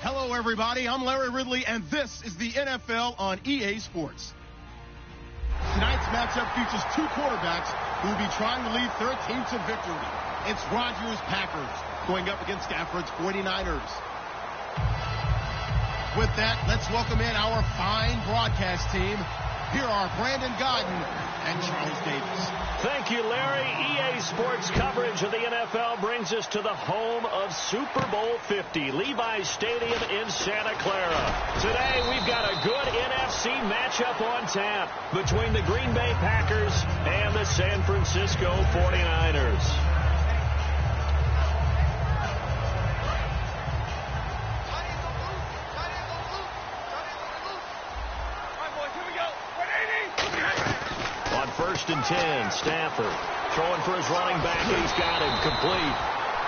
Hello, everybody. I'm Larry Ridley, and this is the NFL on EA Sports. Tonight's matchup features two quarterbacks who will be trying to lead their team to victory. It's Rodgers' Packers going up against Stafford's 49ers. With that, let's welcome in our fine broadcast team. Here are Brandon Godden and Charles Davis. Thank you, Larry. EA Sports coverage of the NFL brings us to the home of Super Bowl 50, Levi's Stadium in Santa Clara. Today, we've got a good NFC matchup on tap between the Green Bay Packers and the San Francisco 49ers. First and 10, Stafford throwing for his running back. He's got him complete.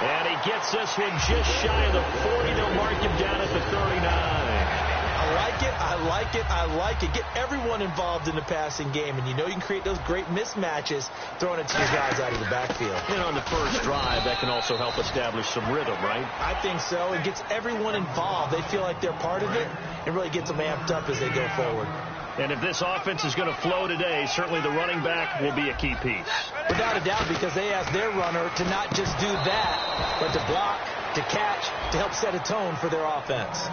And he gets this one just shy of the 40. They'll mark him down at the 39. I like it. I like it. I like it. Get everyone involved in the passing game. And you know you can create those great mismatches throwing it to these guys out of the backfield. And on the first drive, that can also help establish some rhythm, right? I think so. It gets everyone involved. They feel like they're part of it. It really gets them amped up as they go forward. And if this offense is going to flow today, certainly the running back will be a key piece. Without a doubt, because they ask their runner to not just do that, but to block, to catch, to help set a tone for their offense.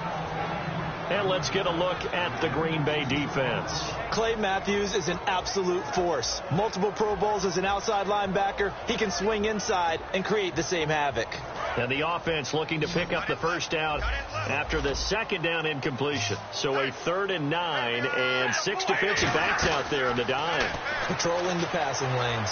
And let's get a look at the Green Bay defense. Clay Matthews is an absolute force. Multiple Pro Bowls as an outside linebacker. He can swing inside and create the same havoc. And the offense looking to pick up the first down after the second down incompletion. So a 3rd and 9 and 6 defensive backs out there in the dime. Patrolling the passing lanes.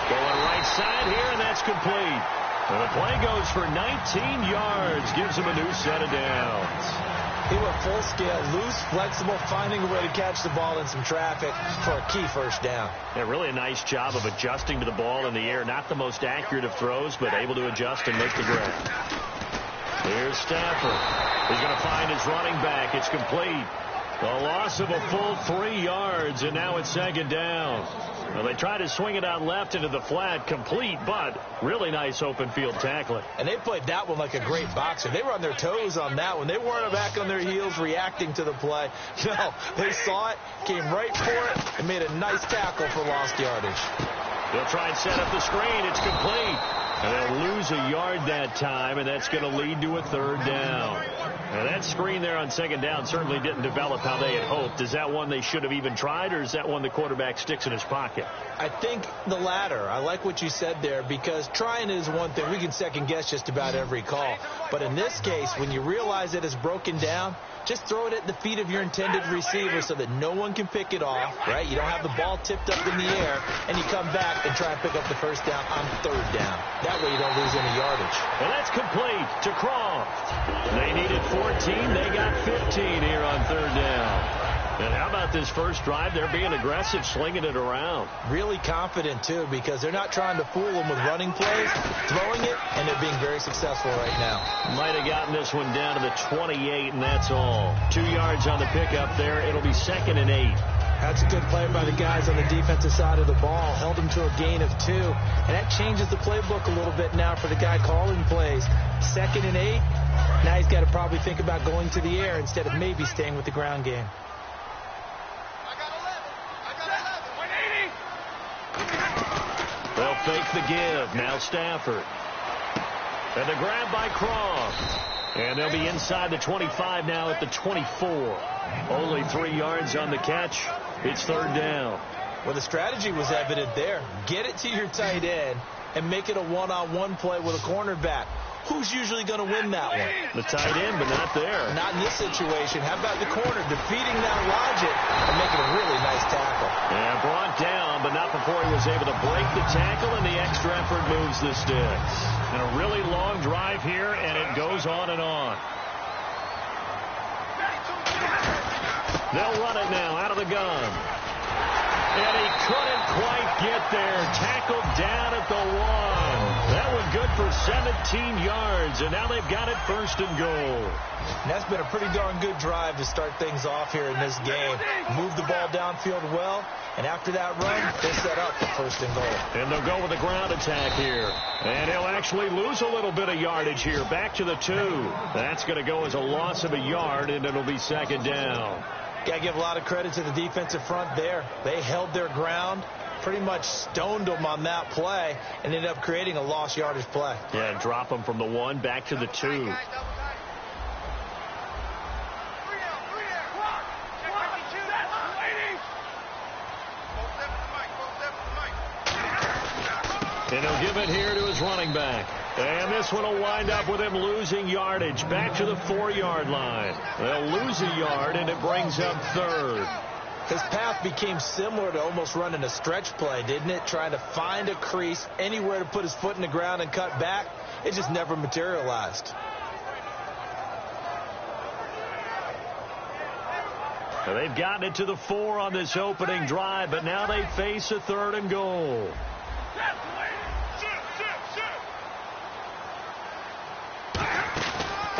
Going right side here, and that's complete. And the play goes for 19 yards. Gives him a new set of downs. He went full scale, loose, flexible, finding a way to catch the ball in some traffic for a key first down. Yeah, really a nice job of adjusting to the ball in the air. Not the most accurate of throws, but able to adjust and make the grab. Here's Stafford. He's going to find his running back. It's complete. A loss of a full 3 yards, and now it's second down. Well, they try to swing it out left into the flat, complete, but really nice open field tackling. And they played that one like a great boxer. They were on their toes on that one. They weren't back on their heels reacting to the play. No, they saw it, came right for it, and made a nice tackle for lost yardage. They'll try and set up the screen. It's complete. And they'll lose a yard that time, and that's going to lead to a 3rd down. Now, that screen there on second down certainly didn't develop how they had hoped. Is that one they should have even tried, or is that one the quarterback sticks in his pocket? I think the latter. I like what you said there, because trying is one thing. We can second-guess just about every call. But in this case, when you realize it is broken down, just throw it at the feet of your intended receiver so that no one can pick it off, right? You don't have the ball tipped up in the air, and you come back and try and pick up the first down on 3rd down. That way you don't lose any yardage. And that's complete to Croft. They needed 14. They got 15 here on 3rd down. And how about this first drive? They're being aggressive, slinging it around. Really confident, too, because they're not trying to fool them with running plays, throwing it, and they're being very successful right now. Might have gotten this one down to the 28, and that's all. 2 yards on the pickup there. It'll be 2nd and 8. That's a good play by the guys on the defensive side of the ball. Held them to a gain of 2. And that changes the playbook a little bit now for the guy calling plays. 2nd and 8. Now he's got to probably think about going to the air instead of maybe staying with the ground game. They'll fake the give. Now Stafford. And the grab by Croft. And they'll be inside the 25 now at the 24. Only 3 yards on the catch. It's 3rd down. Well, the strategy was evident there. Get it to your tight end and make it a one-on-one play with a cornerback. Who's usually going to win that one? The tight end, but not there. Not in this situation. How about the corner defeating that logic and making a really nice tackle? Yeah, brought down, but not before he was able to break the tackle, and the extra effort moves the sticks. And a really long drive here, and it goes on and on. They'll run it now out of the gun. And he couldn't quite get there. Tackled down at the 1. That one good for 17 yards, and now they've got it first and goal. And that's been a pretty darn good drive to start things off here in this game. Move the ball downfield well, and after that run, they set up for first and goal. And they'll go with a ground attack here. And he'll actually lose a little bit of yardage here. Back to the 2. That's going to go as a loss of a yard, and it'll be second down. Got to give a lot of credit to the defensive front there. They held their ground, pretty much stoned them on that play, and ended up creating a lost yardage play. Yeah, and drop them from the 1 back to the 2. And he'll give it here to his running back. And this one will wind up with him losing yardage back to the 4-yard line. They'll lose a yard, and it brings up third. His path became similar to almost running a stretch play, didn't it? Trying to find a crease, anywhere to put his foot in the ground and cut back. It just never materialized. They've gotten it to the 4 on this opening drive, but now they face a 3rd and goal.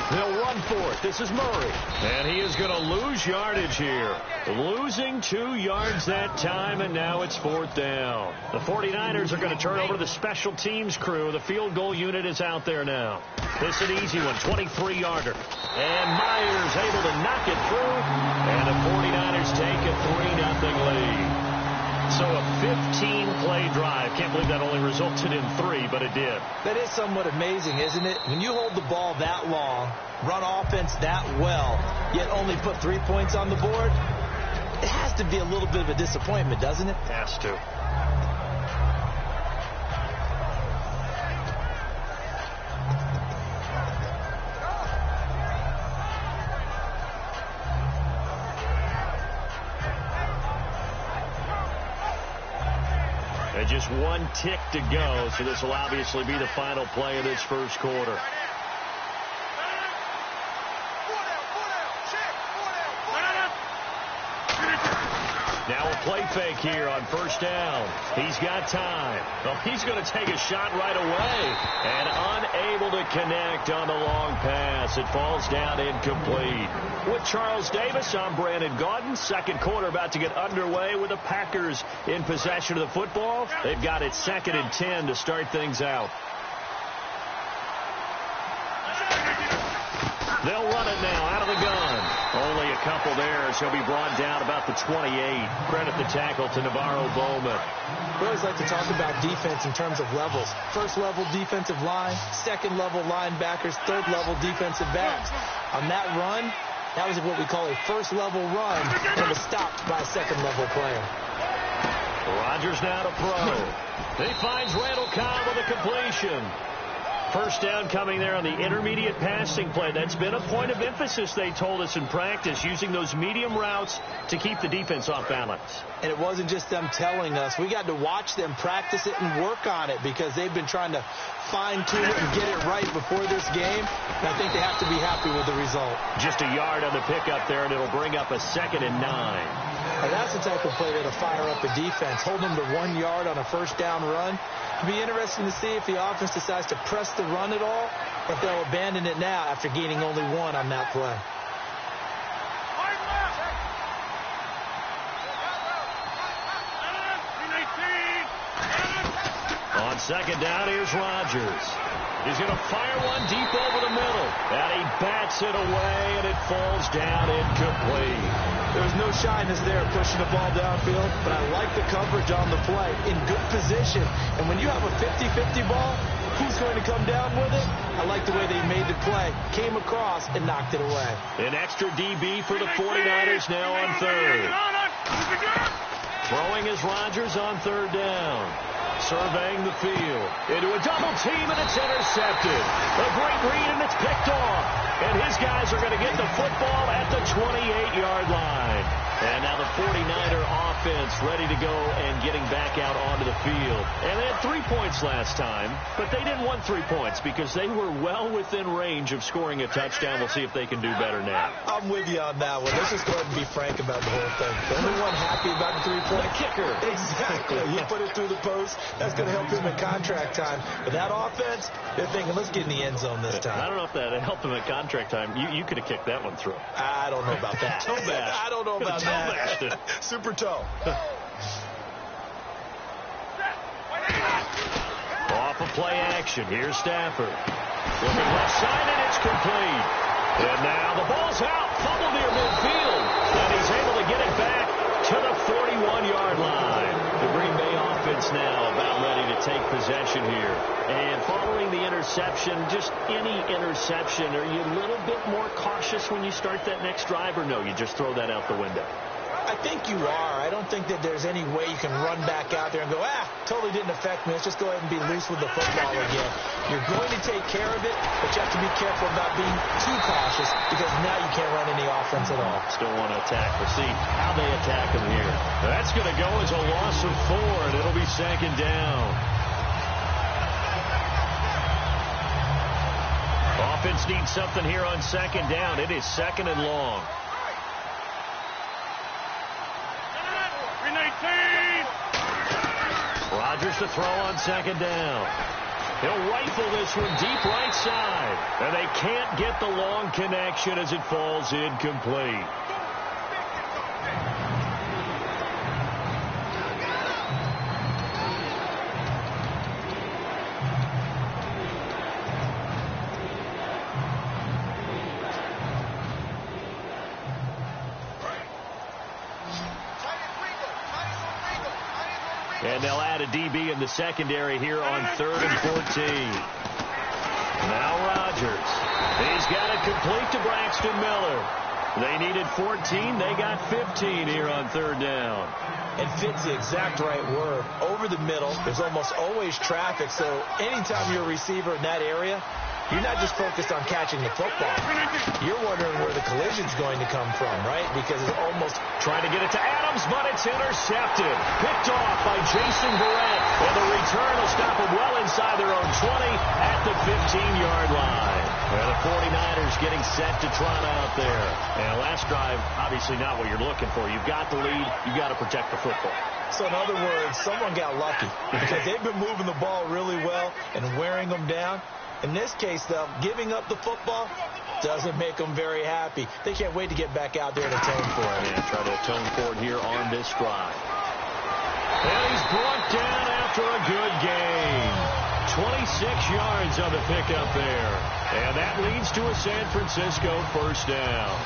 They'll run for it. This is Murray. And he is going to lose yardage here. Losing 2 yards that time, and now it's 4th down. The 49ers are going to turn over to the special teams crew. The field goal unit is out there now. This is an easy one, 23-yarder. And Myers able to knock it through. And the 49ers take a 3-0 lead. So a 15-play drive. Can't believe that only resulted in 3, but it did. That is somewhat amazing, isn't it? When you hold the ball that long, run offense that well, yet only put 3 points on the board, it has to be a little bit of a disappointment, doesn't it? Has to. And just 1 tick to go, so this will obviously be the final play of this first quarter. Now a play fake here on first down. He's got time. Well, he's going to take a shot right away. And unable to connect on the long pass. It falls down incomplete. With Charles Davis, I'm Brandon Gaudin. Second quarter about to get underway with the Packers in possession of the football. They've got it 2nd and 10 to start things out. They'll run it now out of the gun. Only a couple there, so he'll be brought down about the 28. Credit the tackle to Navarro Bowman. We always like to talk about defense in terms of levels. First-level defensive line, second-level linebackers, third-level defensive backs. On that run, that was what we call a first-level run, and was stopped by a second-level player. Rodgers now to throw. He finds Randall Cobb with a completion. First down coming there on the intermediate passing play. That's been a point of emphasis, they told us in practice, using those medium routes to keep the defense off balance. And it wasn't just them telling us. We got to watch them practice it and work on it because they've been trying to fine-tune it and get it right before this game. And I think they have to be happy with the result. Just a yard on the pickup there, and it'll bring up a 2nd and 9. And that's the type of play that'll fire up a defense. Hold them to 1 yard on a first down run. It'll be interesting to see if the offense decides to press the run at all, or if they'll abandon it now after gaining only 1 on that play. On second down, here's Rodgers. He's going to fire one deep over the middle. And he bats it away, and it falls down incomplete. There was no shyness there pushing the ball downfield, but I like the coverage on the play. In good position. And when you have a 50-50 ball, who's going to come down with it? I like the way they made the play. Came across and knocked it away. An extra DB for the 49ers now on third. Throwing is Rodgers on third down. Surveying the field. Into a double team, and it's intercepted. A great read, and it's picked off. And his guys are going to get the football at the 28-yard line. And now the 49er offense ready to go and getting back out onto the field. And they had 3 points last time, but they didn't want 3 points because they were well within range of scoring a touchdown. We'll see if they can do better now. I'm with you on that one. Let's just go ahead and be frank about the whole thing. The only one happy about the 3-point. The kicker. Exactly. You put it through the post. That's going to help him in contract time. But that offense, they're thinking, let's get in the end zone this time. I don't know if that helped him at contract time. You could have kicked that one through. I don't know about that. Toe bash. I don't know about that. Super toe. Off of play action. Here's Stafford. Looking left side, and it's complete. And now the ball's out. Fumble near midfield. And he's able to get it back to the 41-yard line. The Green Bay offense now about ready to take possession here. And following the interception, just any interception, are you a little bit more cautious when you start that next drive, or no, you just throw that out the window? I think you are. I don't think that there's any way you can run back out there and go, totally didn't affect me. Let's just go ahead and be loose with the football again. You're going to take care of it, but you have to be careful about being too cautious because now you can't run any offense at all. Still want to attack. We'll see how they attack him here. That's going to go as a loss of 4, and it'll be second down. Offense needs something here on second down. It is second and long. Rodgers to throw on second down. He'll rifle this one deep right side. And they can't get the long connection as it falls incomplete. And they'll add a DB in the secondary here on 3rd and 14. Now Rodgers. He's got it complete to Braxton Miller. They needed 14. They got 15 here on 3rd down. And fit's the exact right word. Over the middle, there's almost always traffic. So anytime you're a receiver in that area, you're not just focused on catching the football. You're wondering where the collision's going to come from, right? Because it's almost trying to get it to Adams, but it's intercepted. Picked off by Jason Verrett. And the return will stop them well inside their own 20 at the 15-yard line. And the 49ers getting set to trot out there. And last drive, obviously not what you're looking for. You've got the lead. You've got to protect the football. So in other words, someone got lucky because they've been moving the ball really well and wearing them down. In this case, though, giving up the football doesn't make them very happy. They can't wait to get back out there and atone for it. Yeah, try to atone for it here on this drive. And he's brought down after a good gain. 26 yards on the pickup there. And that leads to a San Francisco first down.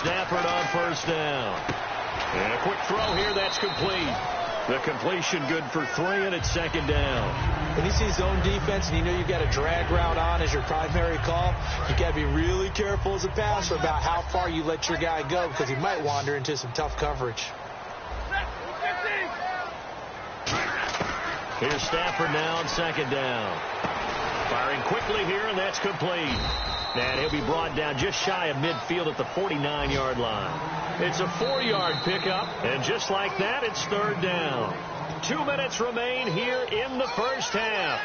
Stafford on first down. And a quick throw here, that's complete. The completion good for 3, and it's second down. When you see zone defense and you know you've got a drag route on as your primary call, you've got to be really careful as a passer about how far you let your guy go because he might wander into some tough coverage. Here's Stafford now on second down. Firing quickly here, and that's complete. And he'll be brought down just shy of midfield at the 49-yard line. It's a 4-yard pickup, and just like that, it's third down. 2 minutes remain here in the first half.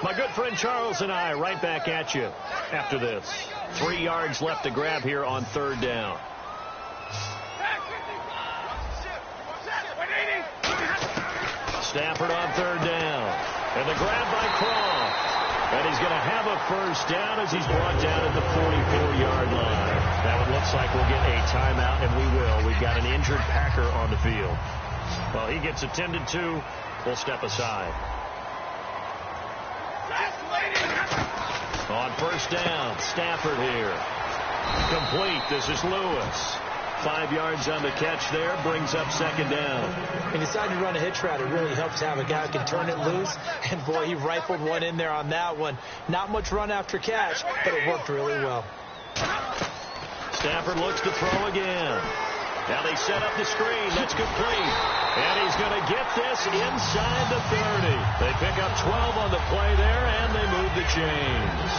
My good friend Charles and I right back at you after this. 3 yards left to grab here on third down. Stafford on third down. And the grab by Croft. And he's going to have a first down as he's brought down at the 44-yard line. Now it looks like we'll get a timeout, and we will. We've got an injured Packer on the field. Well, he gets attended to. We'll step aside. On first down, Stafford here. Complete. This is Lewis. 5 yards on the catch there, brings up second down. When you decide to run a hitch route, it really helps to have a guy who can turn it loose. And, boy, he rifled one in there on that one. Not much run after catch, but it worked really well. Stafford looks to throw again. Now they set up the screen. That's complete. And he's going to get this inside the 30. They pick up 12 on the play there, and they move the chains.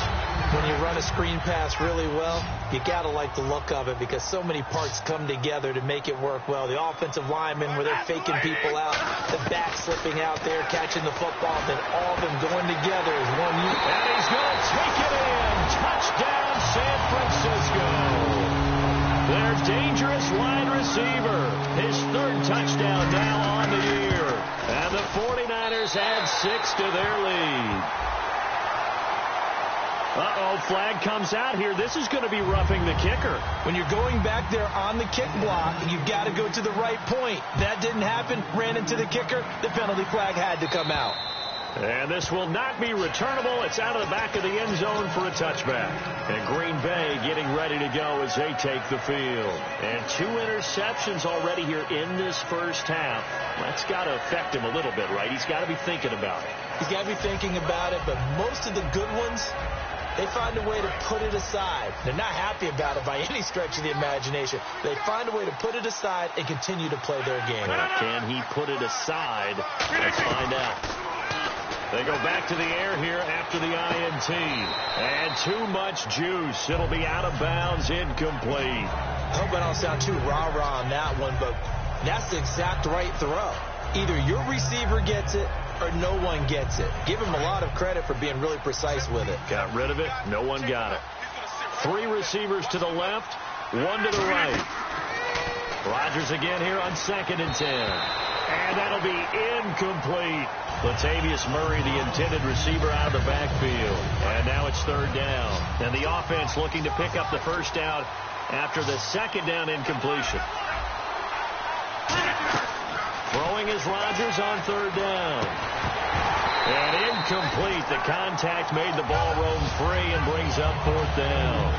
When you run a screen pass really well, you got to like the look of it because so many parts come together to make it work well. The offensive linemen where they're faking people out, the back slipping out there, catching the football, then all of them going together as one unit. And he's going to take it in. Touchdown, San Francisco. Their dangerous wide receiver. His third touchdown now on the year. And the 49ers add 6 to their lead. Uh-oh, flag comes out here. This is going to be roughing the kicker. When you're going back there on the kick block, you've got to go to the right point. That didn't happen. Ran into the kicker. The penalty flag had to come out. And this will not be returnable. It's out of the back of the end zone for a touchback. And Green Bay getting ready to go as they take the field. And 2 interceptions already here in this first half. That's got to affect him a little bit, right? He's got to be thinking about it. He's got to be thinking about it, but most of the good ones, they find a way to put it aside. They're not happy about it by any stretch of the imagination. They find a way to put it aside and continue to play their game. Can he put it aside? Let's find out. They go back to the air here after the INT. And too much juice. It'll be out of bounds, incomplete. I hope I don't sound too rah-rah on that one, but that's the exact right throw. Either your receiver gets it or no one gets it. Give him a lot of credit for being really precise with it. Got rid of it. No one got it. 3 receivers to the left, 1 to the right. Rodgers again here on 2nd and 10. And that'll be incomplete. Latavius Murray, the intended receiver, out of the backfield. And now it's 3rd down. And the offense looking to pick up the first down after the 2nd down incompletion. Throwing is Rodgers on 3rd down. And incomplete. The contact made the ball roam free and brings up 4th down.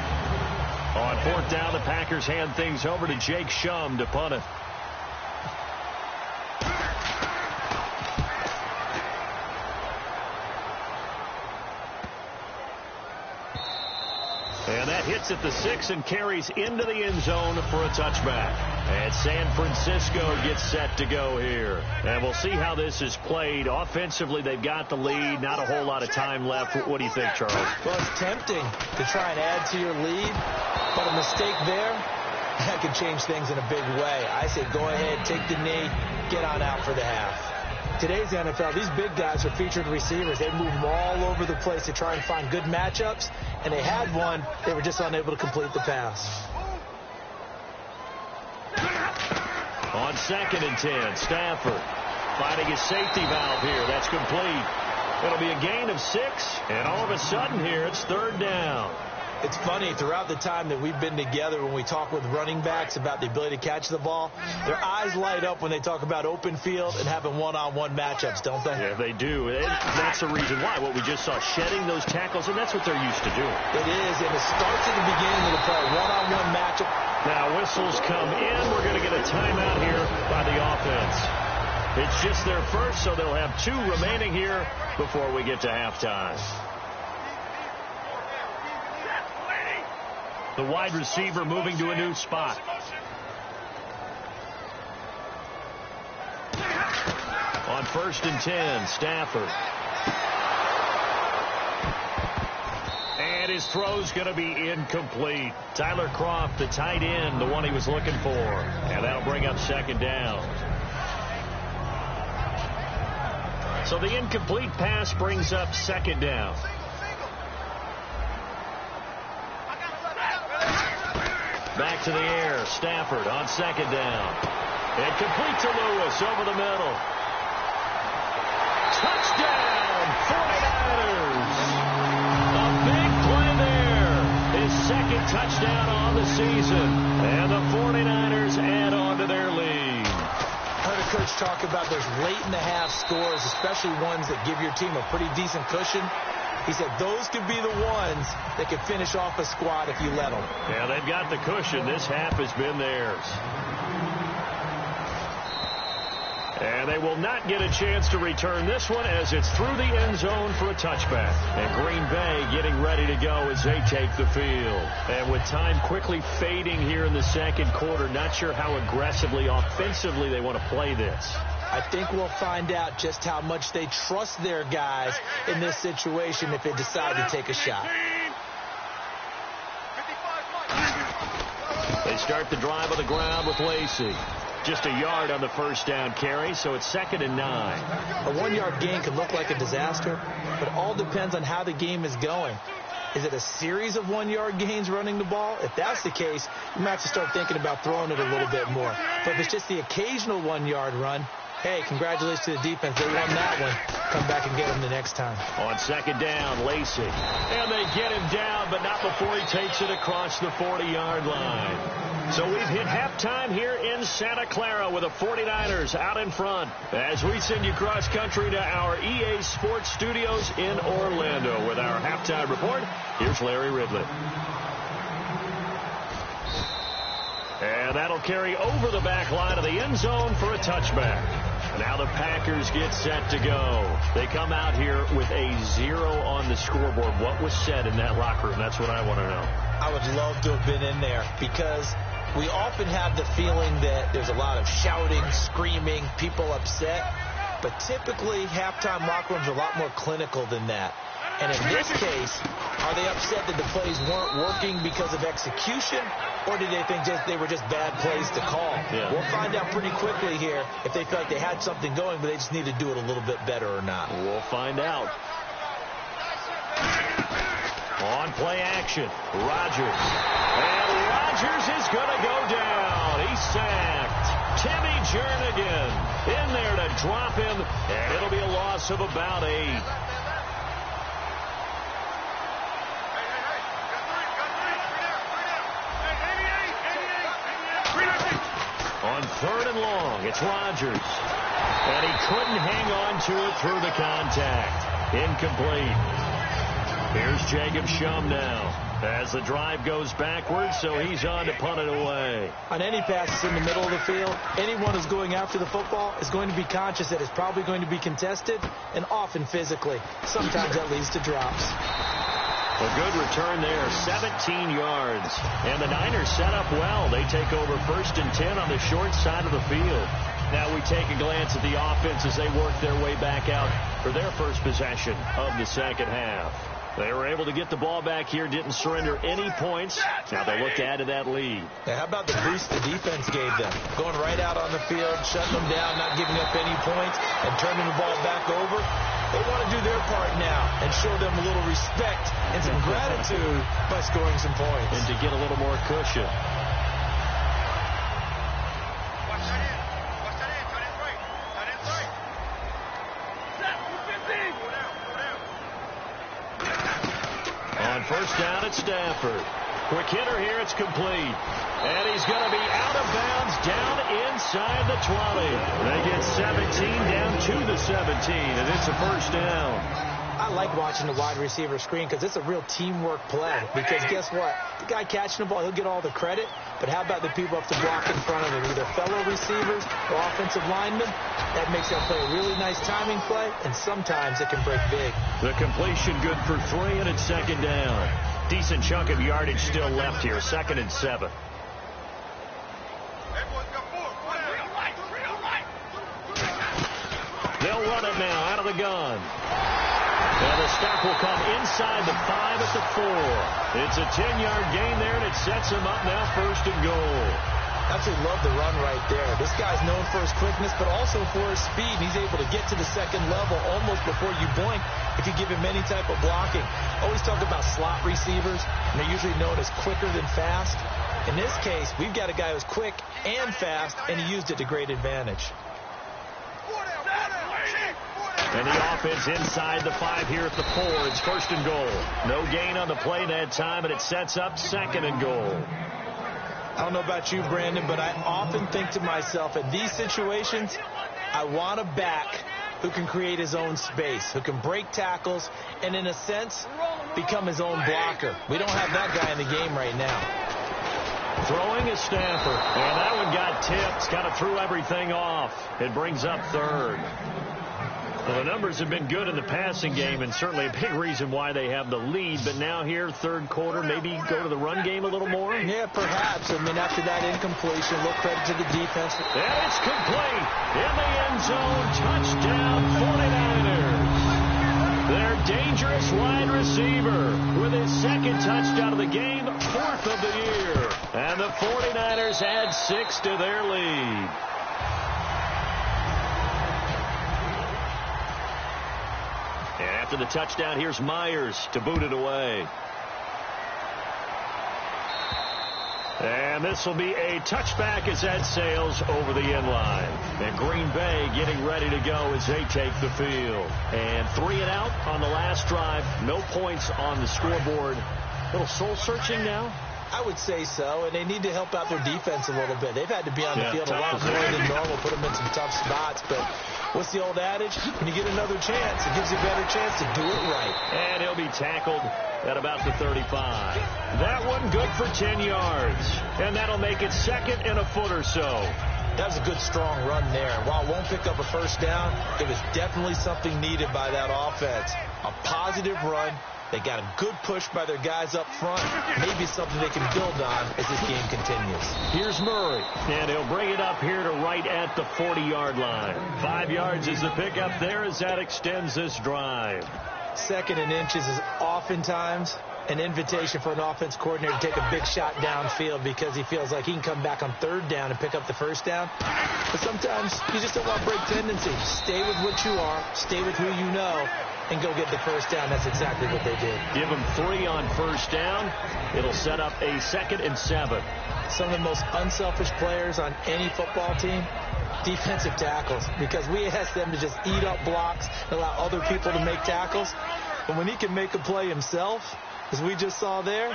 On 4th down, the Packers hand things over to Jake Shum to punt it. And that hits at the 6 and carries into the end zone for a touchback. And San Francisco gets set to go here. And we'll see how this is played. Offensively, they've got the lead. Not a whole lot of time left. What do you think, Charles? Well, it's tempting to try and add to your lead. But a mistake there, that could change things in a big way. I say go ahead, take the knee, get on out for the half. Today's NFL, these big guys are featured receivers. They move them all over the place to try and find good matchups. And they had one. They were just unable to complete the pass. On 2nd and 10, Stafford finding his safety valve here. That's complete. It'll be a gain of 6. And all of a sudden here, it's 3rd down. It's funny, throughout the time that we've been together, when we talk with running backs about the ability to catch the ball, their eyes light up when they talk about open field and having one-on-one matchups, don't they? Yeah, they do. And that's the reason why. What we just saw, shedding those tackles, and that's what they're used to doing. It is, and it starts at the beginning of the play, one-on-one matchup. Now whistles come in. We're going to get a timeout here by the offense. It's just their first, so they'll have 2 remaining here before we get to halftime. The wide receiver moving to a new spot. On 1st and 10, Stafford. And his throw's going to be incomplete. Tyler Kroft, the tight end, the one he was looking for. And that'll bring up 2nd down. So the incomplete pass brings up 2nd down. Back to the air. Stafford on 2nd down. And complete to Lewis over the middle. Touchdown, 49ers. A big play there. His 2nd touchdown on the season. And the 49ers add on to their lead. I heard a coach talk about those late-in-the-half scores, especially ones that give your team a pretty decent cushion. He said those could be the ones that could finish off a squad if you let them. Yeah, they've got the cushion. This half has been theirs. And they will not get a chance to return this one as it's through the end zone for a touchback. And Green Bay getting ready to go as they take the field. And with time quickly fading here in the second quarter, not sure how aggressively, offensively they want to play this. I think we'll find out just how much they trust their guys in this situation if they decide to take a shot. They start the drive on the ground with Lacey. Just a yard on the first down carry, so it's 2nd and 9. A 1-yard gain can look like a disaster, but it all depends on how the game is going. Is it a series of 1-yard gains running the ball? If that's the case, you might have to start thinking about throwing it a little bit more. But if it's just the occasional 1-yard run, hey, congratulations to the defense. They won that one. Come back and get him the next time. On 2nd down, Lacey. And they get him down, but not before he takes it across the 40-yard line. So we've hit halftime here in Santa Clara with the 49ers out in front. As we send you cross-country to our EA Sports Studios in Orlando with our halftime report, here's Larry Ridley. And that'll carry over the back line of the end zone for a touchback. Now the Packers get set to go. They come out here with a 0 on the scoreboard. What was said in that locker room? That's what I want to know. I would love to have been in there because we often have the feeling that there's a lot of shouting, screaming, people upset. But typically, halftime locker rooms are a lot more clinical than that. And in this case, are they upset that the plays weren't working because of execution, or did they think they were just bad plays to call? Yeah. We'll find out pretty quickly here if they feel like they had something going, but they just need to do it a little bit better or not. We'll find out. On play action, Rodgers. And Rodgers is going to go down. He's sacked. Timmy Jernigan in there to drop him, and it'll be a loss of about 8. On 3rd and long, it's Rodgers. And he couldn't hang on to it through the contact. Incomplete. Here's Jacob Shum now as the drive goes backwards, so he's on to punt it away. On any passes in the middle of the field, anyone who's going after the football is going to be conscious that it's probably going to be contested, and often physically. Sometimes that leads to drops. A good return there, 17 yards. And the Niners set up well. They take over 1st and 10 on the short side of the field. Now we take a glance at the offense as they work their way back out for their first possession of the second half. They were able to get the ball back here, didn't surrender any points. Now they look to add to that lead. Now, how about the boost the defense gave them? Going right out on the field, shutting them down, not giving up any points, and turning the ball back over. They want to do their part now and show them a little respect and some gratitude by scoring some points. And to get a little more cushion. On 1st down at Stafford. Quick hitter here, it's complete. And he's going to be out of bounds down inside the 20. They get 17 down to the 17, and it's a 1st down. I like watching the wide receiver screen because it's a real teamwork play. Because guess what? The guy catching the ball, he'll get all the credit. But how about the people up to block in front of him, either fellow receivers or offensive linemen? That makes that play a really nice timing play, and sometimes it can break big. The completion good for 3, and it's 2nd down. Decent chunk of yardage still left here, 2nd and 7. They'll run it now out of the gun. And the stop will come inside the 5 at the 4. It's a 10-yard gain there, and it sets him up now 1st and goal. Absolutely love the run right there. This guy's known for his quickness, but also for his speed. He's able to get to the 2nd level almost before you blink if you give him any type of blocking. Always talk about slot receivers, and they're usually known as quicker than fast. In this case, we've got a guy who's quick and fast, and he used it to great advantage. And the offense inside the 5 here at the 4. It's 1st and goal. No gain on the play that time, and it sets up 2nd and goal. I don't know about you, Brandon, but I often think to myself, in these situations, I want a back who can create his own space, who can break tackles, and in a sense, become his own blocker. We don't have that guy in the game right now. Throwing is Stafford. And that one got tipped. Kind of threw everything off. It brings up third. Well, the numbers have been good in the passing game, and certainly a big reason why they have the lead. But now here, third quarter, maybe go to the run game a little more? Yeah, perhaps. I mean, after that incompletion, a little credit to the defense. And it's complete. In the end zone, touchdown 49ers. Their dangerous wide receiver with his second touchdown of the game, fourth of the year. And the 49ers add 6 to their lead. And after the touchdown, here's Myers to boot it away. And this will be a touchback as that sails over the end line. And Green Bay getting ready to go as they take the field. And 3 and out on the last drive. No points on the scoreboard. A little soul-searching now? I would say so, and they need to help out their defense a little bit. They've had to be on the field a lot more than normal, put them in some tough spots. But what's the old adage? When you get another chance, it gives you a better chance to do it right. And he'll be tackled at about the 35. That one good for 10 yards. And that'll make it second and a foot or so. That was a good, strong run there. And while it won't pick up a first down, it was definitely something needed by that offense. A positive run. They got a good push by their guys up front. Maybe something they can build on as this game continues. Here's Murray, and he'll bring it up here to right at the 40-yard line. 5 yards is the pickup there as that extends this drive. Second and inches is oftentimes an invitation for an offense coordinator to take a big shot downfield because he feels like he can come back on third down and pick up the first down. But sometimes you just don't want to break tendency. Stay with what you are, stay with who you know, and go get the first down. That's exactly what they did. Give them 3 on first down. It'll set up a 2nd and 7. Some of the most unselfish players on any football team, defensive tackles, because we ask them to just eat up blocks and allow other people to make tackles. But when he can make a play himself, as we just saw there,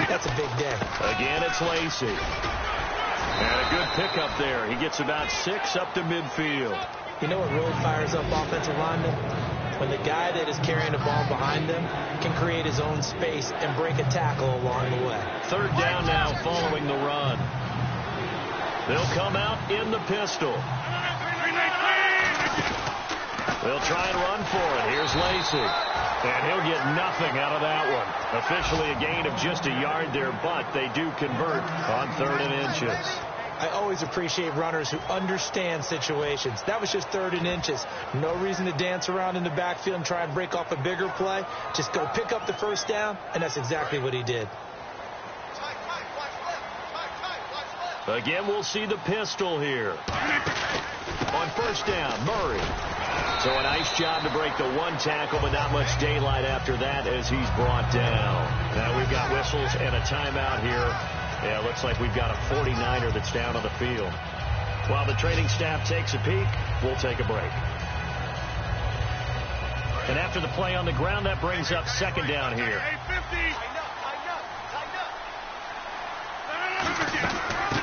that's a big day. Again, it's Lacy. And a good pickup there. He gets about 6 up to midfield. You know what really fires up offensive linemen? When the guy that is carrying the ball behind them can create his own space and break a tackle along the way. Third down now following the run. They'll come out in the pistol. They'll try and run for it. Here's Lacy. And he'll get nothing out of that one. Officially a gain of just a yard there, but they do convert on 3rd and inches. I always appreciate runners who understand situations. That was just 3rd and inches. No reason to dance around in the backfield and try and break off a bigger play. Just go pick up the first down, and that's exactly what he did. Again, we'll see the pistol here. On first down, Murray. So a nice job to break the one tackle, but not much daylight after that as he's brought down. Now we've got whistles and a timeout here. Yeah, looks like we've got a 49er that's down on the field. While the training staff takes a peek, we'll take a break. And after the play on the ground, that brings up 2nd down here.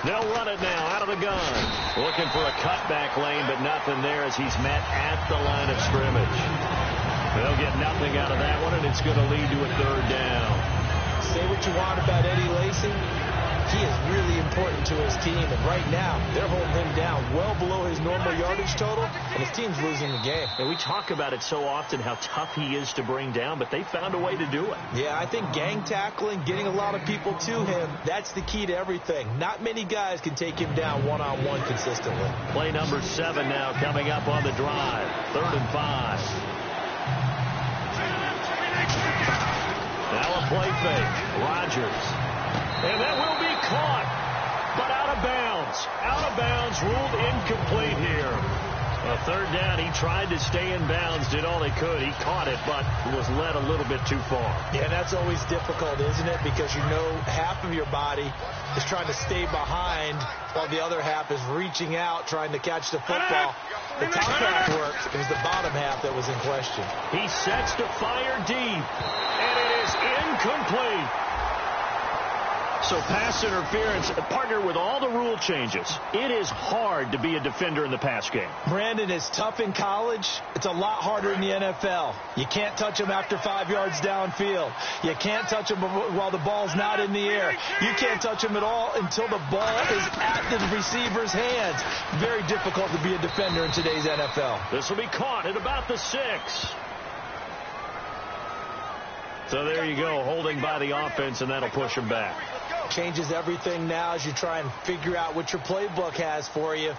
They'll run it now out of the gun. Looking for a cutback lane, but nothing there as he's met at the line of scrimmage. They'll get nothing out of that one, and it's going to lead to a 3rd down. Say what you want about Eddie Lacy. He is really important to his team, and right now they're holding him down well below his normal yardage total, and his team's losing the game. And we talk about it so often how tough he is to bring down, but they found a way to do it. Yeah, I think gang tackling, getting a lot of people to him, that's the key to everything. Not many guys can take him down one-on-one consistently. Play number 7 now coming up on the drive. 3rd and 5. Now a play fake. Rodgers. And that will be caught, but out of bounds. Out of bounds, ruled incomplete here. A 3rd down, he tried to stay in bounds, did all he could. He caught it, but was led a little bit too far. Yeah, that's always difficult, isn't it? Because you know half of your body is trying to stay behind while the other half is reaching out, trying to catch the football. The top half worked. It was the bottom half that was in question. He sets to fire deep, and it is incomplete. So So pass interference, partner with all the rule changes. It is hard to be a defender in the pass game. Brandon, is tough in college. It's a lot harder in the NFL. You can't touch him after 5 yards downfield. You can't touch him while the ball's not in the air. You can't touch him at all until the ball is at the receiver's hands. Very difficult to be a defender in today's NFL. This will be caught at about the 6. So there you go, holding by the offense, and that'll push him back. Changes everything now as you try and figure out what your playbook has for you.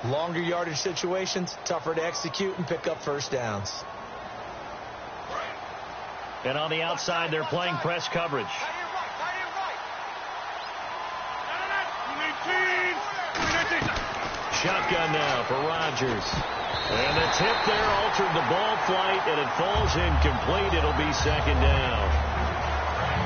Longer yardage situations, tougher to execute and pick up first downs. And on the outside, they're playing press coverage. Shotgun now for Rodgers. And the tip there altered the ball flight, and it falls incomplete. It'll be second down.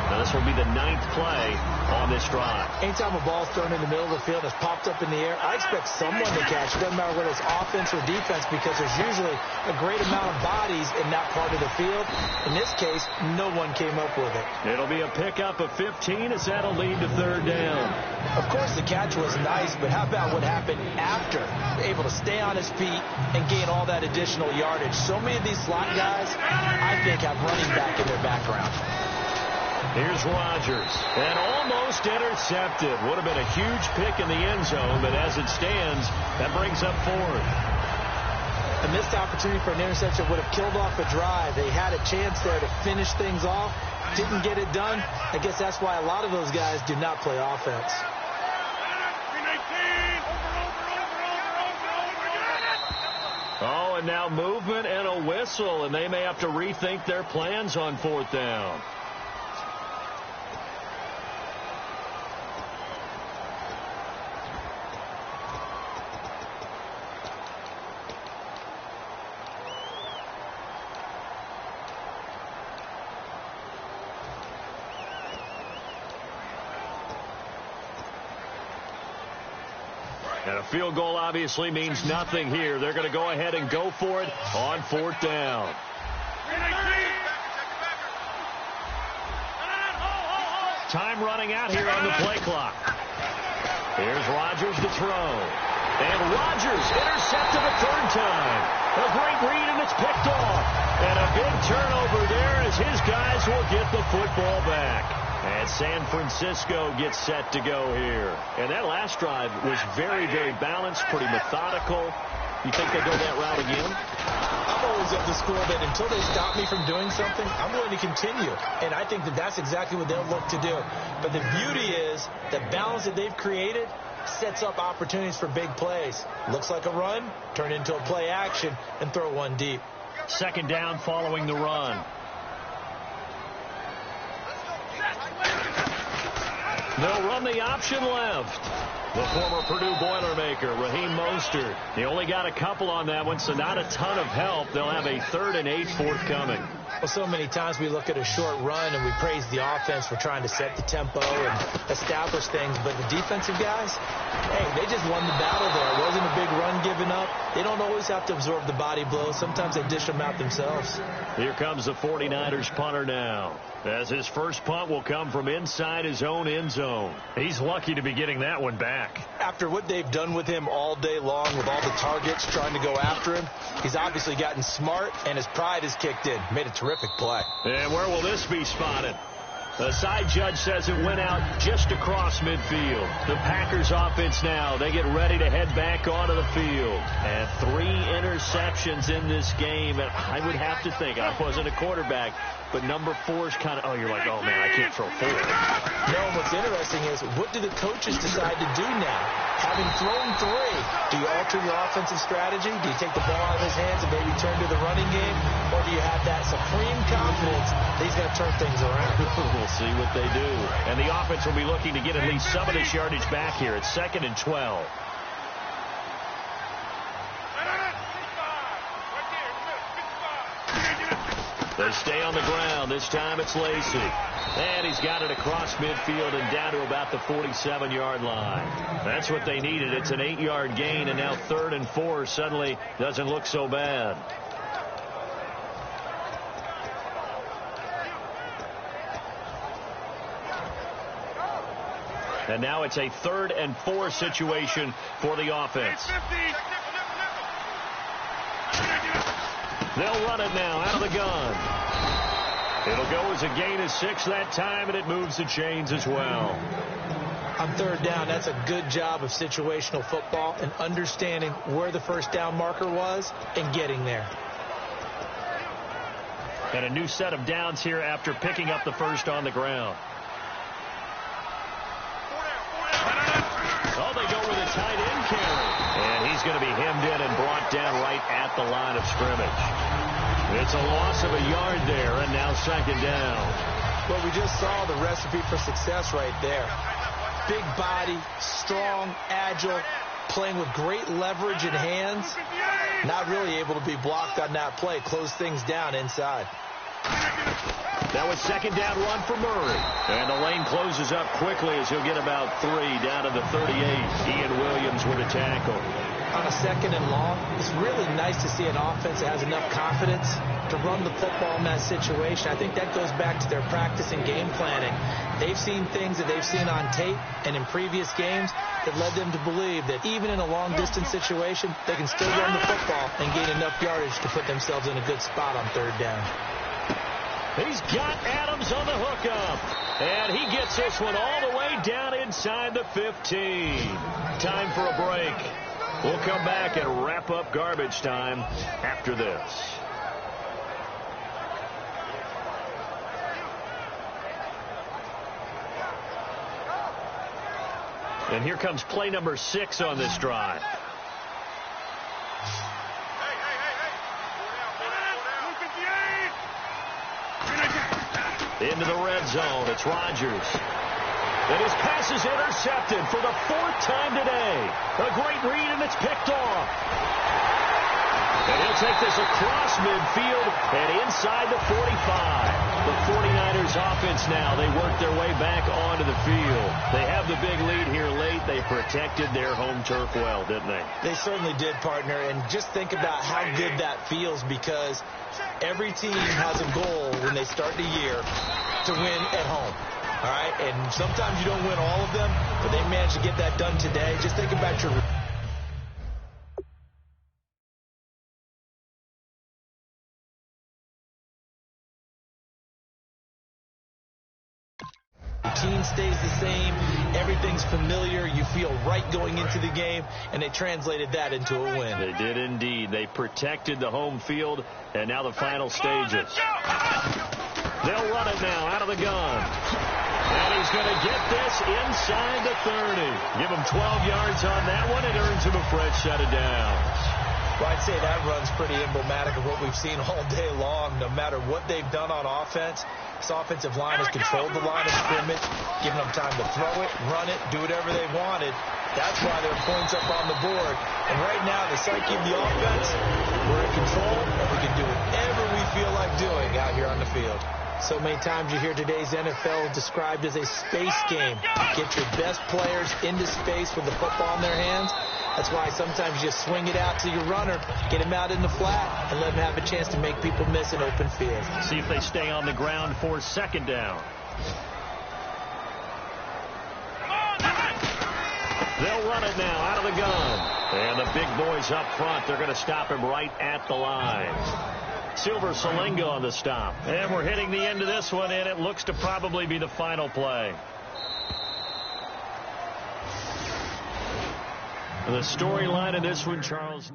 Now, this will be the 9th play on this drive. Anytime a ball's thrown in the middle of the field and it's popped up in the air, I expect someone to catch it. Doesn't matter whether it's offense or defense, because there's usually a great amount of bodies in that part of the field. In this case, no one came up with it. It'll be a pickup of 15 as that'll lead to third down. Of course, the catch was nice, but how about what happened after? Able to stay on his feet and gain all that additional yardage. So many of these slot guys, I think, have running back in their background. Here's Rodgers, and almost intercepted. Would have been a huge pick in the end zone, but as it stands, that brings up 4th. A missed opportunity for an interception would have killed off the drive. They had a chance there to finish things off. Didn't get it done. I guess that's why a lot of those guys do not play offense. Oh, and now movement and a whistle, and they may have to rethink their plans on 4th down. And a field goal obviously means nothing here. They're going to go ahead and go for it on 4th down. Time running out here on the play clock. Here's Rodgers to throw. And Rodgers intercepted a 3rd time. A great read, and it's picked off. And a big turnover there as his guys will get the football back. And San Francisco gets set to go here. And that last drive was very, very balanced, pretty methodical. You think they go that route again? I'm always of the school that until they stop me from doing something, I'm willing to continue. And I think that that's exactly what they'll look to do. But the beauty is the balance that they've created sets up opportunities for big plays. Looks like a run, turn into a play action, and throw one deep. Second down following the run. They'll run the option left. The former Purdue Boilermaker, Raheem Mostert. He only got a couple on that one, so not a ton of help. They'll have a 3rd and 8 forthcoming. Well, so many times we look at a short run and we praise the offense for trying to set the tempo and establish things. But the defensive guys, hey, they just won the battle there. It wasn't a big run given up. They don't always have to absorb the body blows. Sometimes they dish them out themselves. Here comes the 49ers punter now, as his first punt will come from inside his own end zone. He's lucky to be getting that one back. After what they've done with him all day long with all the targets trying to go after him, he's obviously gotten smart and his pride has kicked in. Made a terrific play. And where will this be spotted? The side judge says it went out just across midfield. The Packers offense now, they get ready to head back onto the field. And 3 interceptions in this game. And I would have to think, I wasn't a quarterback, but number 4 is kind of, oh, you're like, oh, man, I can't throw 4. No, what's interesting is, what do the coaches decide to do now? Having thrown 3, do you alter your offensive strategy? Do you take the ball out of his hands and maybe turn to the running game? Or do you have that supreme confidence that he's going to turn things around? We'll see what they do. And the offense will be looking to get at least some of this yardage back here. It's 2nd and 12. They stay on the ground. This time it's Lacy. And he's got it across midfield and down to about the 47-yard line. That's what they needed. It's an 8-yard gain, and now 3rd and 4 suddenly doesn't look so bad. And now it's a 3rd and 4 situation for the offense. They'll run it now out of the gun. It'll go as a gain of 6 that time, and it moves the chains as well. On 3rd down, that's a good job of situational football and understanding where the first down marker was and getting there. And a new set of downs here after picking up the first on the ground. Oh, they go with a tight end carry. And he's going to be hemmed in and brought down right at the line of scrimmage. It's a loss of a yard there, and now 2nd down. Well, we just saw the recipe for success right there. Big body, strong, agile, playing with great leverage in hands. Not really able to be blocked on that play. Close things down inside. That was 2nd down run for Murray. And the lane closes up quickly as he'll get about 3 down to the 38. Ian Williams with a tackle. On a 2nd and long, it's really nice to see an offense that has enough confidence to run the football in that situation. I think that goes back to their practice and game planning. They've seen things that they've seen on tape and in previous games that led them to believe that even in a long-distance situation, they can still run the football and gain enough yardage to put themselves in a good spot on 3rd down. He's got Adams on the hookup. And he gets this one all the way down inside the 15. Time for a break. We'll come back and wrap up garbage time after this. And here comes play number 6 on this drive. Into the red zone. It's Rodgers. And his pass is intercepted for the 4th time today. A great read, and it's picked off. And he'll take this across midfield and inside the 45. The 49ers offense now, they work their way back onto the field. They have the big lead here late. They protected their home turf well, didn't they? They certainly did, partner. And just think about how good that feels, because every team has a goal when they start the year to win at home. All right, and sometimes you don't win all of them, but they managed to get that done today. Just think about your routine stays the same. Everything's familiar. You feel right going into the game, and they translated that into a win. They did indeed. They protected the home field, and now the final stages. They'll run it now out of the gun. And he's going to get this inside the 30. Give him 12 yards on that one. It earns him a fresh set of downs. Well, I'd say that run's pretty emblematic of what we've seen all day long. No matter what they've done on offense, this offensive line has controlled the line of scrimmage, given them time to throw it, run it, do whatever they wanted. That's why there are points up on the board. And right now, the psyche of the offense, we're in control, and we can do whatever we feel like doing out here on the field. So many times you hear today's NFL described as a space game. Get your best players into space with the football in their hands. That's why sometimes you just swing it out to your runner, get him out in the flat, and let him have a chance to make people miss an open field. See if they stay on the ground for 2nd down. They'll run it now out of the gun. And the big boys up front, they're going to stop him right at the line. Silver Salinga on the stop. And we're hitting the end of this one, and it looks to probably be the final play. The storyline in this one, Charles.